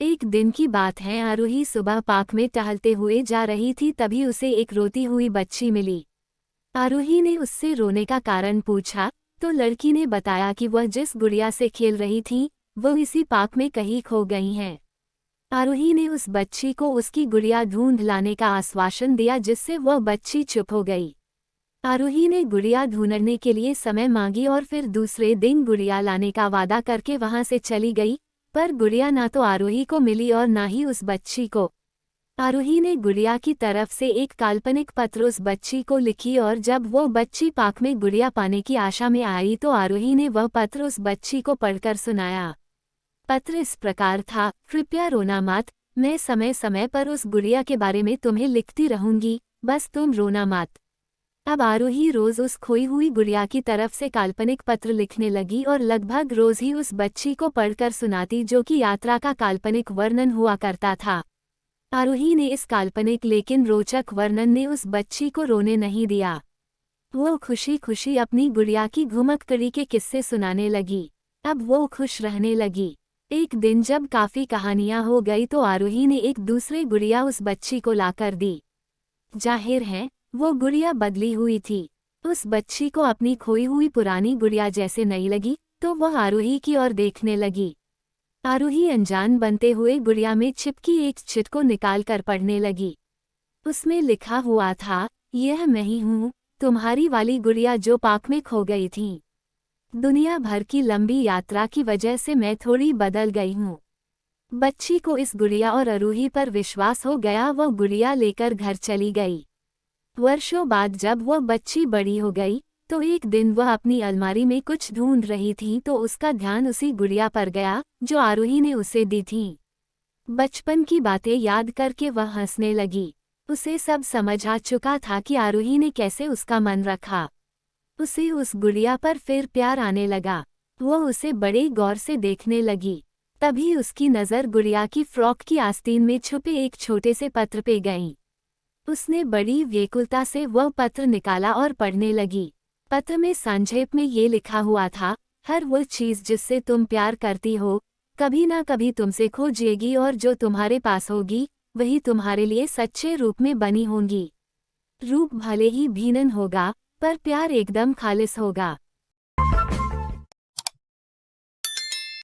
एक दिन की बात है, आरोही सुबह पार्क में टहलते हुए जा रही थी, तभी उसे एक रोती हुई बच्ची मिली। आरोही ने उससे रोने का कारण पूछा तो लड़की ने बताया कि वह जिस गुड़िया से खेल रही थी वो इसी पार्क में कहीं खो गई हैं। आरोही ने उस बच्ची को उसकी गुड़िया ढूंढ लाने का आश्वासन दिया, जिससे वह बच्ची चुप हो गई। आरोही ने गुड़िया ढूंढने के लिए समय मांगी और फिर दूसरे दिन गुड़िया लाने का वादा करके वहां से चली गई, पर गुड़िया ना तो आरोही को मिली और ना ही उस बच्ची को। आरोही ने गुड़िया की तरफ से एक काल्पनिक पत्र उस बच्ची को लिखी और जब वो बच्ची पार्क में गुड़िया पाने की आशा में आई तो आरोही ने वह पत्र उस बच्ची को पढ़कर सुनाया। पत्र इस प्रकार था, कृपया रोना मत, मैं समय समय पर उस गुड़िया के बारे में तुम्हें लिखती रहूंगी, बस तुम रोना मत। अब आरोही रोज उस खोई हुई गुड़िया की तरफ से काल्पनिक पत्र लिखने लगी और लगभग रोज ही उस बच्ची को पढ़कर सुनाती, जो कि यात्रा का काल्पनिक वर्णन हुआ करता था। आरोही ने इस काल्पनिक लेकिन रोचक वर्णन ने उस बच्ची को रोने नहीं दिया। वो खुशी खुशी अपनी गुड़िया की घुमक्कड़ी के किस्से सुनाने लगी। अब वो खुश रहने लगी। एक दिन जब काफी कहानियां हो गई तो आरोही ने एक दूसरे गुड़िया उस बच्ची को लाकर दी। जाहिर है वो गुड़िया बदली हुई थी। उस बच्ची को अपनी खोई हुई पुरानी गुड़िया जैसे नहीं लगी तो वह आरोही की ओर देखने लगी। आरोही अनजान बनते हुए गुड़िया में छिपकी एक चिट को निकालकर पढ़ने लगी। उसमें लिखा हुआ था, यह मैं ही हूँ, तुम्हारी वाली गुड़िया जो पार्क में खो गई थी। दुनिया भर की लंबी यात्रा की वजह से मैं थोड़ी बदल गई हूँ। बच्ची को इस गुड़िया और आरोही पर विश्वास हो गया। वह गुड़िया लेकर घर चली गई। वर्षों बाद जब वह बच्ची बड़ी हो गई तो एक दिन वह अपनी अलमारी में कुछ ढूंढ रही थी तो उसका ध्यान उसी गुड़िया पर गया जो आरोही ने उसे दी थी। बचपन की बातें याद करके वह हंसने लगी। उसे सब समझ आ चुका था कि आरोही ने कैसे उसका मन रखा। उसे उस गुड़िया पर फिर प्यार आने लगा। वह उसे बड़े गौर से देखने लगी। तभी उसकी नज़र गुड़िया की फ्रॉक की आस्तीन में छुपे एक छोटे से पत्र पे गई। उसने बड़ी व्याकुलता से वह पत्र निकाला और पढ़ने लगी। पत्र में संक्षेप में ये लिखा हुआ था, हर वो चीज़ जिससे तुम प्यार करती हो कभी ना कभी तुमसे खो जाएगी और जो तुम्हारे पास होगी वही तुम्हारे लिए सच्चे रूप में बनी होंगी। रूप भले ही भिन्न होगा पर प्यार एकदम खालिस होगा।